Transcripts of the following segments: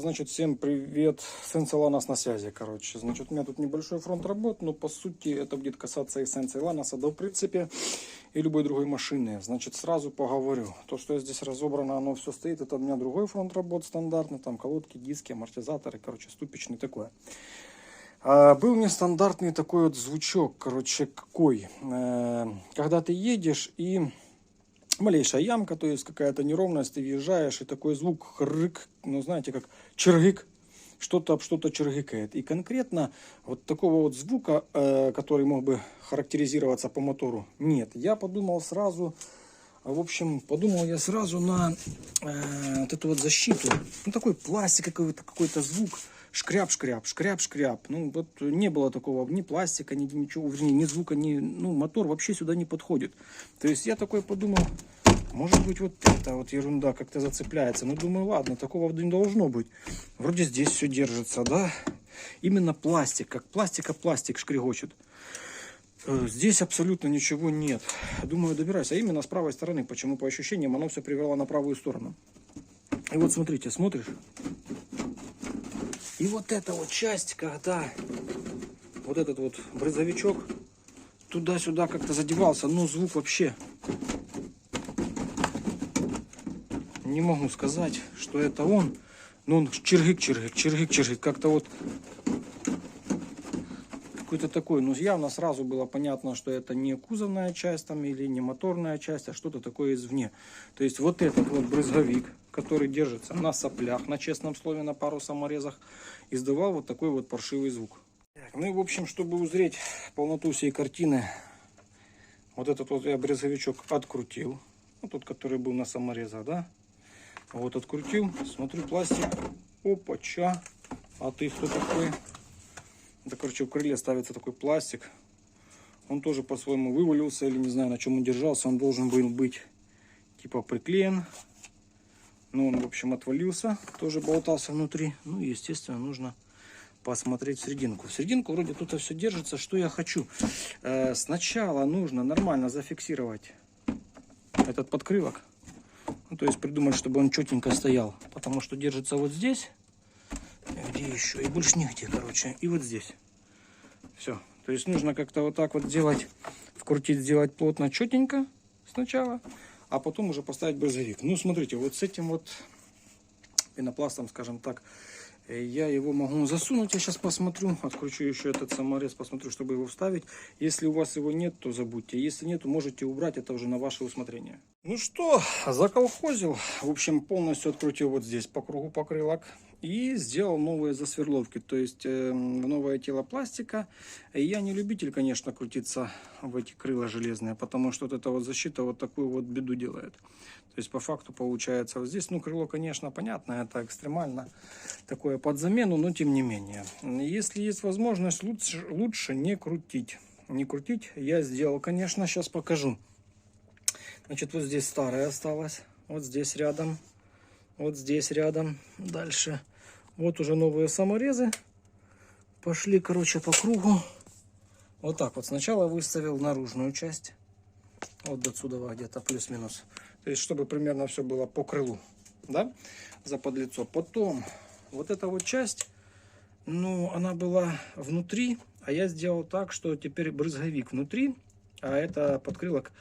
Значит, всем привет, Sensei Lanos на связи, короче. Значит, у меня тут небольшой фронт работ, но по сути это будет касаться и Sensei Lanos, да в принципе, и любой другой машины. Значит, сразу поговорю. То, что я здесь разобрано, оно все стоит, это у меня другой фронт работ стандартный, там колодки, диски, амортизаторы, короче, ступичный такое. Был нестандартный такой вот звучок, короче, какой. Когда ты едешь и малейшая ямка, то есть какая-то неровность, ты въезжаешь, и такой звук хрык, ну знаете, как чиргик, что-то об что-то чиргикает. И конкретно вот такого вот звука, который мог бы характеризироваться по мотору, нет. Я подумал сразу, подумал я сразу на вот эту вот защиту. Ну такой пластик, какой-то звук. Шкряп-шкряп, шкряп-шкряп. Ну, вот не было такого ни пластика, ни ничего, вернее, ни звука, ну, мотор вообще сюда не подходит. То есть я такой подумал, может быть, вот эта вот ерунда как-то зацепляется. Ну, думаю, ладно, такого не должно быть. Вроде здесь все держится, да? Именно пластик, как пластик шкрегочет. Здесь абсолютно ничего нет. Думаю, добираюсь. А именно с правой стороны. Почему? По ощущениям, оно все привело на правую сторону. И вот смотрите, смотришь. И вот эта вот часть, когда вот этот вот брызговичок туда-сюда как-то задевался, но звук вообще не могу сказать, что это он. Но он чиргик, как-то вот какой-то такой. Но явно сразу было понятно, что это не кузовная часть там или не моторная часть, а что-то такое извне. То есть вот этот вот брызговик, который держится на соплях, на честном слове, на пару саморезах, издавал вот такой вот паршивый звук. Ну и в общем, чтобы узреть полноту всей картины, вот этот вот я брызговичок открутил. Вот тот, который был на саморезах, да. Вот открутил, смотрю, пластик. Опача. А ты кто такой? Это, короче, в крыле ставится такой пластик. Он тоже по-своему вывалился, или не знаю, на чем он держался. Он должен был быть типа приклеен. Но он, в общем, отвалился. Тоже болтался внутри. Ну, естественно, нужно посмотреть в серединку. В серединку вроде тут все держится. Что я хочу? Сначала нужно нормально зафиксировать этот подкрылок. Ну, то есть придумать, чтобы он четенько стоял. Потому что держится вот здесь. Где еще? И больше нигде, короче. И вот здесь. Все. То есть нужно как-то вот так вот сделать, вкрутить, сделать плотно, четенько сначала. А потом уже поставить брызговик. Ну, смотрите, вот с этим вот пенопластом, скажем так, я его могу засунуть. Я сейчас посмотрю, откручу еще этот саморез, посмотрю, чтобы его вставить. Если у вас его нет, то забудьте. Если нет, то можете убрать, это уже на ваше усмотрение. Ну что, заколхозил. В общем, полностью открутил вот здесь по кругу покрылок. И сделал новые засверловки, то есть новое тело пластика. Я не любитель, конечно, крутиться в эти крыла железные, потому что вот эта вот защита вот такую вот беду делает. То есть по факту получается вот здесь, ну крыло, конечно, понятно, это экстремально такое под замену, но тем не менее. Если есть возможность, лучше не крутить. Не крутить я сделал, конечно, сейчас покажу. Значит, вот здесь старое осталось, вот здесь рядом, вот здесь рядом, дальше. Вот уже новые саморезы пошли, короче, по кругу. Вот так вот. Сначала выставил наружную часть. Вот до сюда где-то плюс-минус. То есть, чтобы примерно все было по крылу, да, заподлицо. Потом вот эта вот часть, ну, она была внутри, а я сделал так, что теперь брызговик внутри, а это подкрылок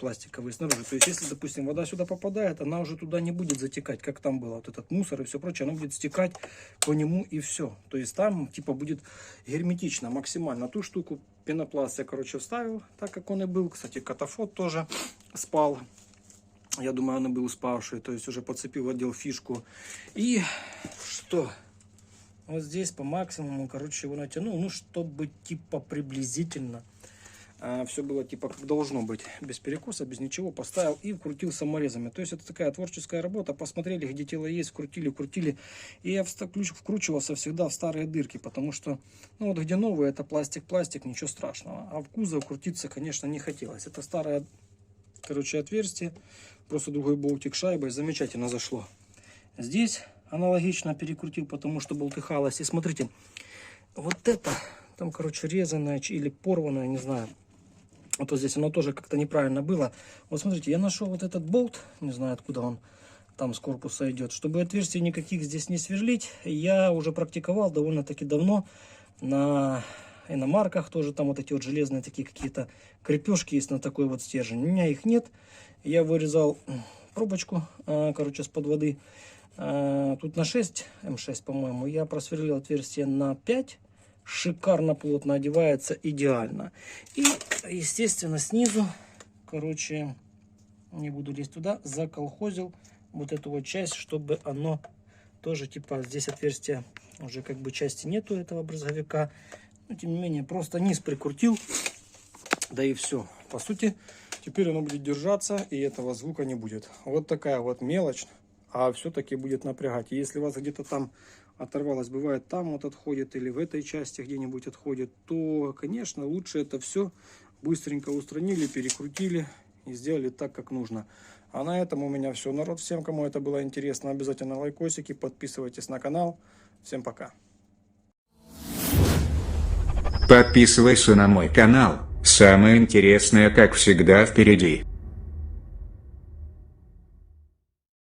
пластиковый снаружи. То есть, если, допустим, вода сюда попадает, она уже туда не будет затекать, как там было, вот этот мусор и все прочее. Она будет стекать по нему и все. То есть, там, типа, будет герметично максимально. Ту штуку пенопласт я, короче, вставил, так как он и был. Кстати, катафот тоже спал. Я думаю, он и был спавший. То есть, уже подцепил, одел фишку. И что? Вот здесь по максимуму, короче, его натянул. Ну, чтобы, типа, приблизительно все было типа как должно быть, без перекоса, без ничего, поставил и вкрутил саморезами. То есть это такая творческая работа, посмотрели, где тело есть, вкрутили. И я вкручивался всегда в старые дырки, потому что, ну вот где новые, это пластик, ничего страшного. А в кузов крутиться, конечно, не хотелось. Это старое, короче, отверстие, просто другой болтик шайбой, замечательно зашло. Здесь аналогично перекрутил, потому что болтыхалось. И смотрите, вот это, там, короче, резаное или порванное, не знаю. Вот здесь оно тоже как-то неправильно было. Вот смотрите, я нашел вот этот болт, не знаю откуда он. там с корпуса идет. Чтобы отверстий никаких здесь не сверлить, я уже практиковал довольно-таки давно на иномарках. Тоже там вот эти вот железные такие какие-то крепежки есть на такой вот стержень. У меня их нет. Я вырезал пробочку, короче, с-под воды. Тут на 6, М6, по-моему, я просверлил отверстие на 5. Шикарно плотно одевается, идеально. И, естественно, снизу, короче, не буду лезть туда, заколхозил вот эту вот часть, чтобы оно тоже, типа, здесь отверстия уже как бы части нету этого брызговика. Но, тем не менее, просто низ прикрутил, да и все. По сути, теперь оно будет держаться, и этого звука не будет. Вот такая вот мелочь, а все-таки будет напрягать. Если у вас где-то там оторвалось, бывает там вот отходит, или в этой части где-нибудь отходит, то, конечно, лучше это все быстренько устранили, перекрутили и сделали так, как нужно. А на этом у меня все, народ. Всем, кому это было интересно, обязательно лайкосики, подписывайтесь на канал. Всем пока. Подписывайся на мой канал, самое интересное, как всегда, впереди.